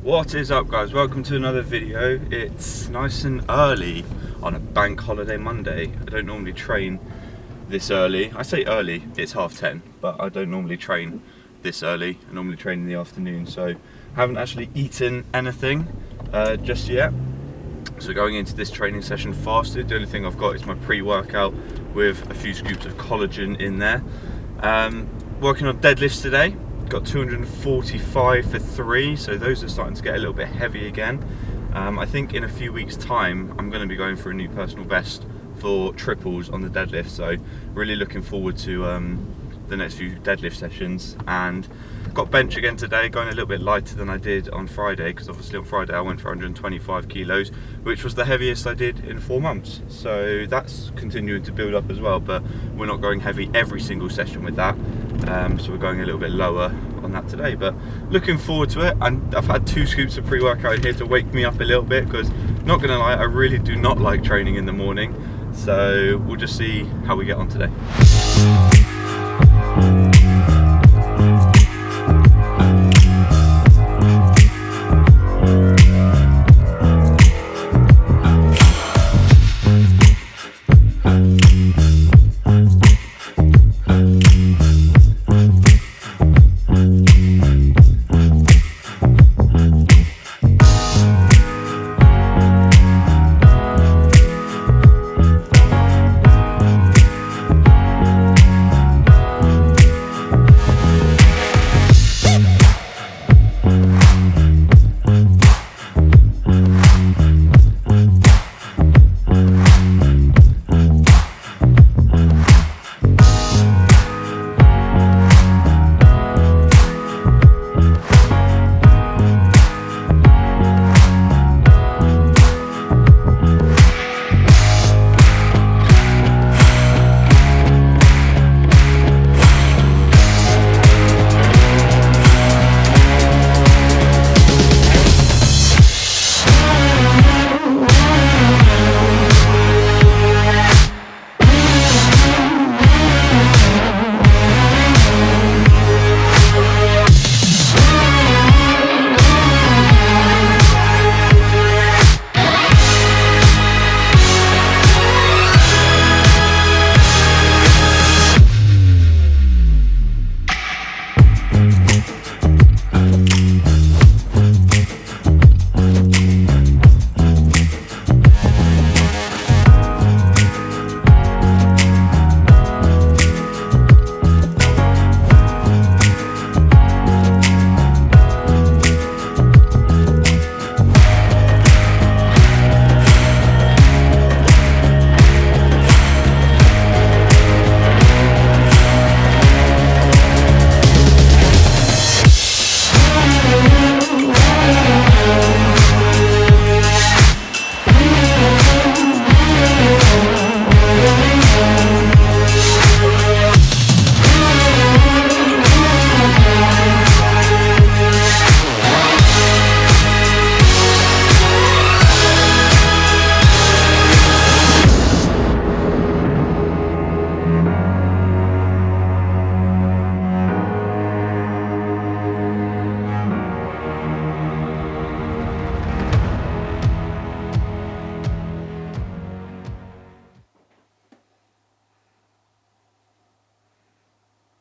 What is up, guys? Welcome to another video. It's nice and early on a bank holiday Monday. I don't normally train this early. I say early, it's 10:30, but I don't normally train this early. I normally train in the afternoon, so I haven't actually eaten anything just yet. So going into this training session fasted. The only thing I've got is my pre-workout with a few scoops of collagen in there. Working on deadlifts today. Got 245 for 3, so those are starting to get a little bit heavy again. I think in a few weeks time I'm going to be going for a new personal best for triples on the deadlift, so really looking forward to the next few deadlift sessions. And got bench again today, going a little bit lighter than I did on Friday, because obviously on Friday I went for 125 kilos, which was the heaviest I did in 4 months. So that's continuing to build up as well, but we're not going heavy every single session with that. So we're going a little bit lower on that today, but looking forward to it. And I've had 2 scoops of pre-workout here to wake me up a little bit, because not gonna lie, I really do not like training in the morning. So we'll just see how we get on today.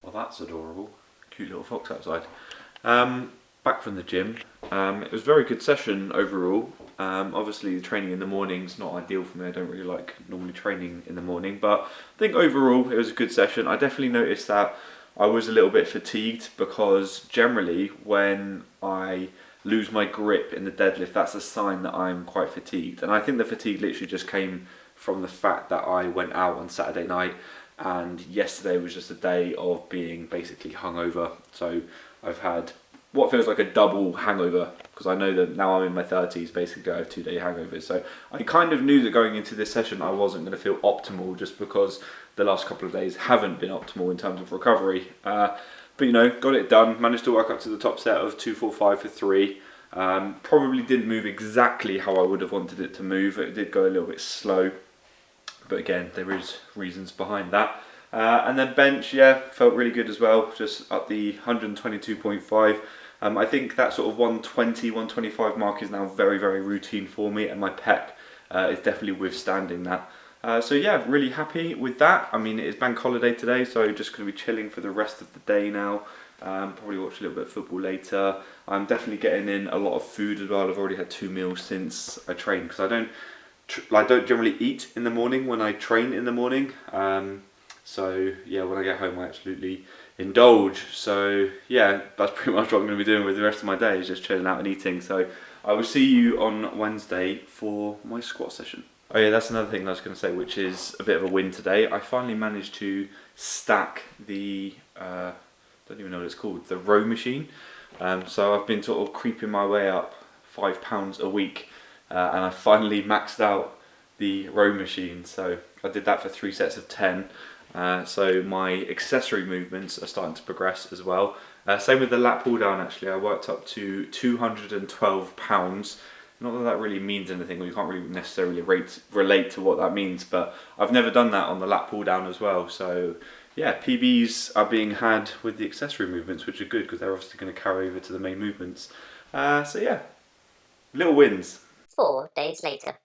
Well, that's adorable. Cute little fox outside. Back from the gym. It was a very good session overall. Obviously the training in the morning's not ideal for me. I don't really like normally training in the morning, but I think overall it was a good session. I definitely noticed that I was a little bit fatigued, because generally when I lose my grip in the deadlift, that's a sign that I'm quite fatigued. And I think the fatigue literally just came from the fact that I went out on Saturday night, and yesterday was just a day of being basically hungover. So I've had what feels like a double hangover, because I know that now I'm in my 30s, basically I have 2-day hangovers. So I kind of knew that going into this session I wasn't going to feel optimal, just because the last couple of days haven't been optimal in terms of recovery. But you know, got it done, managed to work up to the top set of 245 for 3. Probably didn't move exactly how I would have wanted it to move. It did go a little bit slow, but again, there is reasons behind that. And then bench, yeah, felt really good as well, just up the 122.5. I think that sort of 120, 125 mark is now very, very routine for me, and my pec is definitely withstanding that. So yeah, really happy with that. I mean, it is bank holiday today, so just going to be chilling for the rest of the day now. Probably watch a little bit of football later. I'm definitely getting in a lot of food as well. I've already had 2 meals since I trained, because I don't generally eat in the morning when I train in the morning. So yeah, when I get home I absolutely indulge. So yeah, that's pretty much what I'm going to be doing with the rest of my day, is just chilling out and eating. So I will see you on Wednesday for my squat session. Oh yeah, that's another thing I was going to say, which is a bit of a win today. I finally managed to stack the, I don't even know what it's called, the row machine. So I've been sort of creeping my way up £5 a week, and I finally maxed out the row machine. So I did that for 3 sets of 10. So my accessory movements are starting to progress as well. Same with the lat pull down actually. I worked up to £212. Not that that really means anything, or you can't really necessarily relate to what that means, but I've never done that on the lat pull down as well. So yeah, PBs are being had with the accessory movements, which are good because they're obviously going to carry over to the main movements. So yeah, little wins. 4 days later.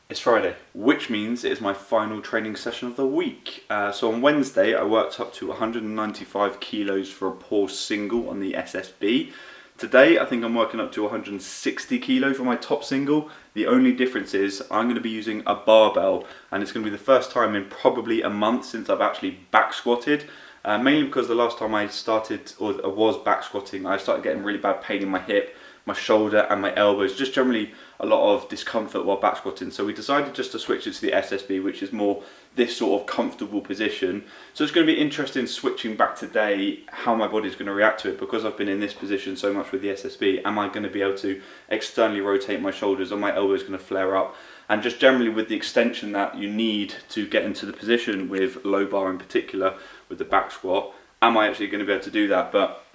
It's Friday, which means it is my final training session of the week. So on Wednesday I worked up to 195 kilos for a pause single on the SSB. Today I think I'm working up to 160 kilo for my top single. The only difference is I'm going to be using a barbell, and it's going to be the first time in probably a month since I've actually back squatted. Mainly because the last time I started, or was back squatting, I started getting really bad pain in my hip, my shoulder and my elbows, just generally a lot of discomfort while back squatting. So we decided just to switch it to the SSB, which is more this sort of comfortable position. So it's going to be interesting switching back today how my body's going to react to it, because I've been in this position so much with the SSB. Am I going to be able to externally rotate my shoulders? Are my elbows going to flare up? And just generally with the extension that you need to get into the position with low bar in particular with the back squat, am I actually going to be able to do that? But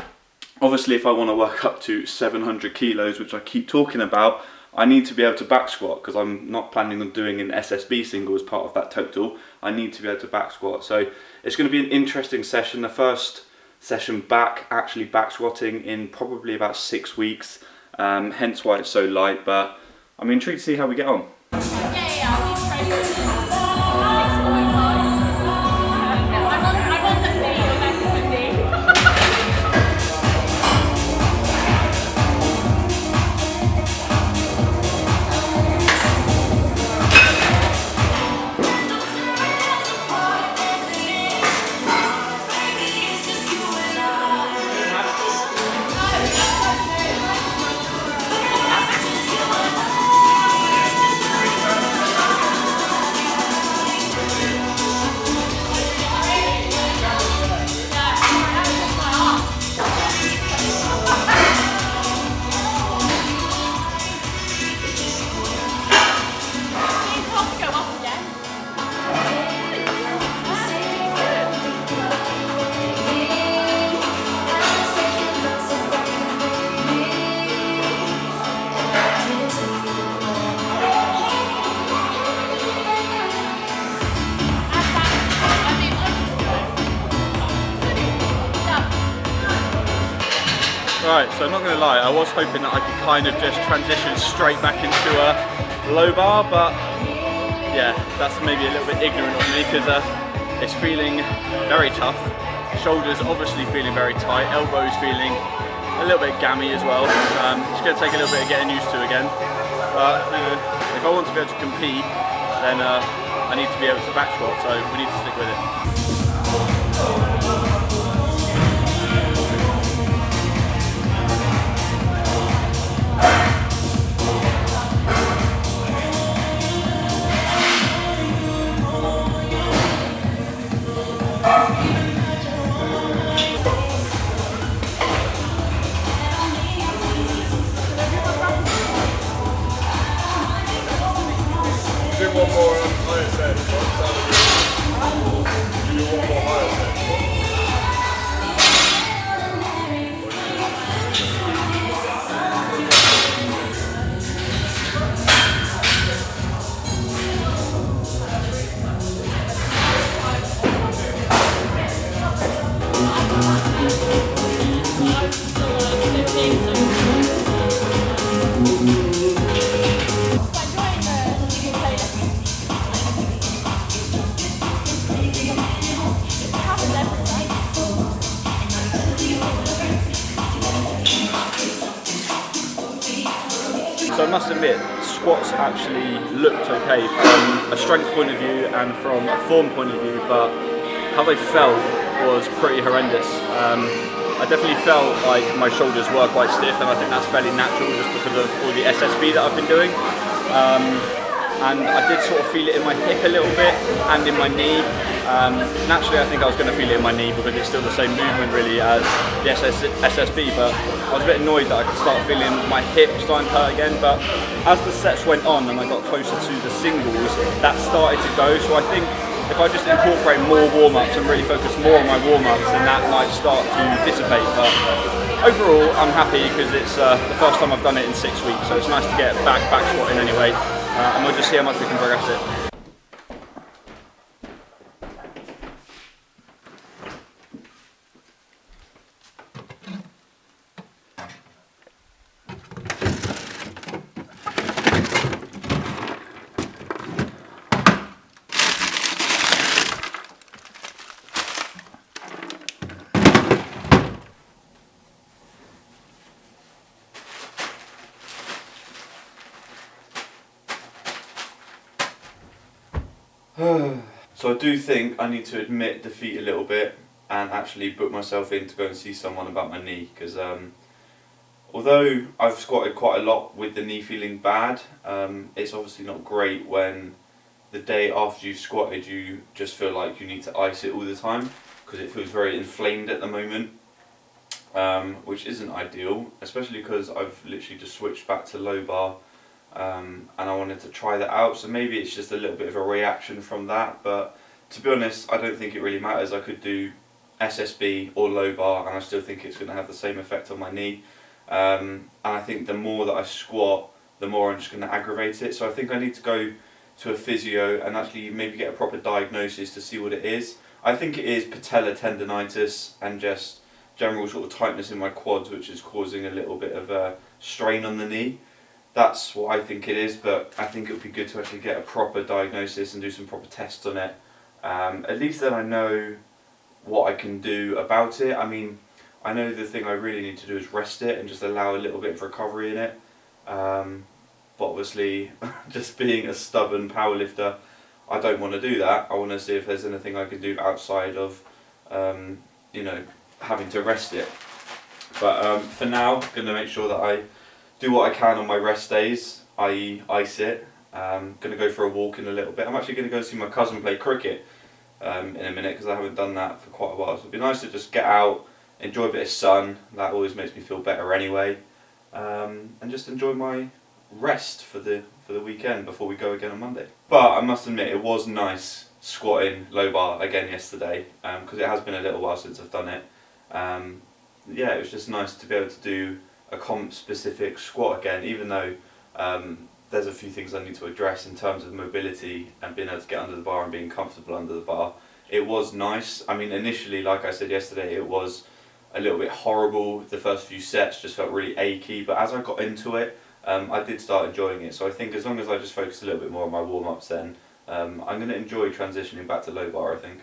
obviously if I want to work up to 700 kilos, which I keep talking about, I need to be able to back squat, because I'm not planning on doing an SSB single as part of that total. I need to be able to back squat. So it's going to be an interesting session. The first session back, actually back squatting in probably about 6 weeks, hence why it's so light, but I'm intrigued to see how we get on. Right, so I'm not going to lie, I was hoping that I could kind of just transition straight back into a low bar, but yeah, that's maybe a little bit ignorant of me, because it's feeling very tough. Shoulders obviously feeling very tight, elbows feeling a little bit gammy as well. It's going to take a little bit of getting used to again, but you know, if I want to be able to compete, then I need to be able to back squat, so we need to stick with it. Do one more higher set. You do one more higher set. So I must admit, squats actually looked okay from a strength point of view and from a form point of view, but how they felt was pretty horrendous. I definitely felt like my shoulders were quite stiff, and I think that's fairly natural just because of all the SSB that I've been doing. And I did sort of feel it in my hip a little bit and in my knee. Naturally I think I was going to feel it in my knee because it's still the same movement really as the SSB, but I was a bit annoyed that I could start feeling my hip starting to hurt again. But as the sets went on and I got closer to the singles, that started to go. So I think if I just incorporate more warm-ups and really focus more on my warm-ups, then that might start to dissipate. But overall I'm happy because it's the first time I've done it in 6 weeks, so it's nice to get back squatting anyway. And we'll just see how much we can progress it. So I do think I need to admit defeat a little bit and actually book myself in to go and see someone about my knee, because although I've squatted quite a lot with the knee feeling bad, it's obviously not great when the day after you've squatted you just feel like you need to ice it all the time because it feels very inflamed at the moment, which isn't ideal, especially because I've literally just switched back to low bar. And I wanted to try that out, so maybe it's just a little bit of a reaction from that, but to be honest I don't think it really matters. I could do SSB or low bar and I still think it's going to have the same effect on my knee, and I think the more that I squat the more I'm just going to aggravate it. So I think I need to go to a physio and actually maybe get a proper diagnosis to see what it is. I think it is patella tendonitis and just general sort of tightness in my quads which is causing a little bit of a strain on the knee. That's what I think it is, but I think it would be good to actually get a proper diagnosis and do some proper tests on it. At least then I know what I can do about it. I mean, I know the thing I really need to do is rest it and just allow a little bit of recovery in it. But obviously, just being a stubborn powerlifter, I don't want to do that. I want to see if there's anything I can do outside of, you know, having to rest it. But for now, I'm going to make sure that I do what I can on my rest days, i.e. ice it. I'm going to go for a walk in a little bit. I'm actually going to go see my cousin play cricket in a minute because I haven't done that for quite a while. So it'd be nice to just get out, enjoy a bit of sun. That always makes me feel better anyway. And just enjoy my rest for the weekend before we go again on Monday. But I must admit it was nice squatting low bar again yesterday because it has been a little while since I've done it. Yeah, it was just nice to be able to do a comp specific squat again, even though there's a few things I need to address in terms of mobility and being able to get under the bar and being comfortable under the bar. It was nice. I mean, initially, like I said yesterday, it was a little bit horrible. The first few sets just felt really achy, but as I got into it, I did start enjoying it. So I think as long as I just focus a little bit more on my warm-ups then, I'm going to enjoy transitioning back to low bar, I think.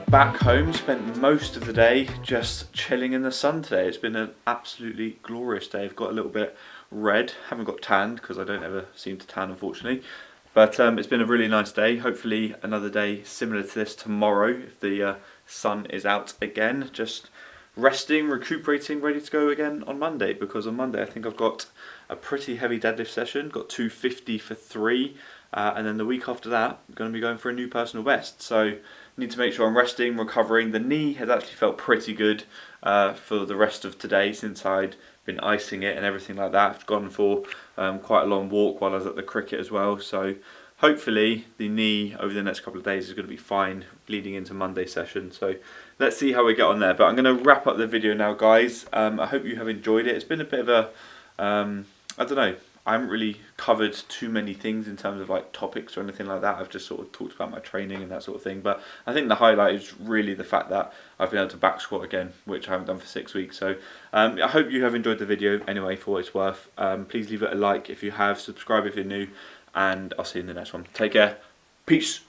Back home, spent most of the day just chilling in the sun today. It's been an absolutely glorious day. I've got a little bit red, haven't got tanned because I don't ever seem to tan unfortunately, But it's been a really nice day. Hopefully another day similar to this tomorrow if the sun is out again. Just resting, recuperating, ready to go again on Monday, because on Monday I think I've got a pretty heavy deadlift session, got 250 for 3, and then the week after that I'm going to be going for a new personal best. So need to make sure I'm resting, recovering. The knee has actually felt pretty good for the rest of today since I'd been icing it and everything like that. I've gone for quite a long walk while I was at the cricket as well, so hopefully the knee over the next couple of days is going to be fine leading into Monday session. So let's see how we get on there. But I'm going to wrap up the video now, guys. I hope you have enjoyed it. It's been a bit of a I don't know, I haven't really covered too many things in terms of like topics or anything like that. I've just sort of talked about my training and that sort of thing. But I think the highlight is really the fact that I've been able to back squat again, which I haven't done for 6 weeks. So I hope you have enjoyed the video anyway, for what it's worth. Please leave it a like if you have, subscribe if you're new, and I'll see you in the next one. Take care. Peace.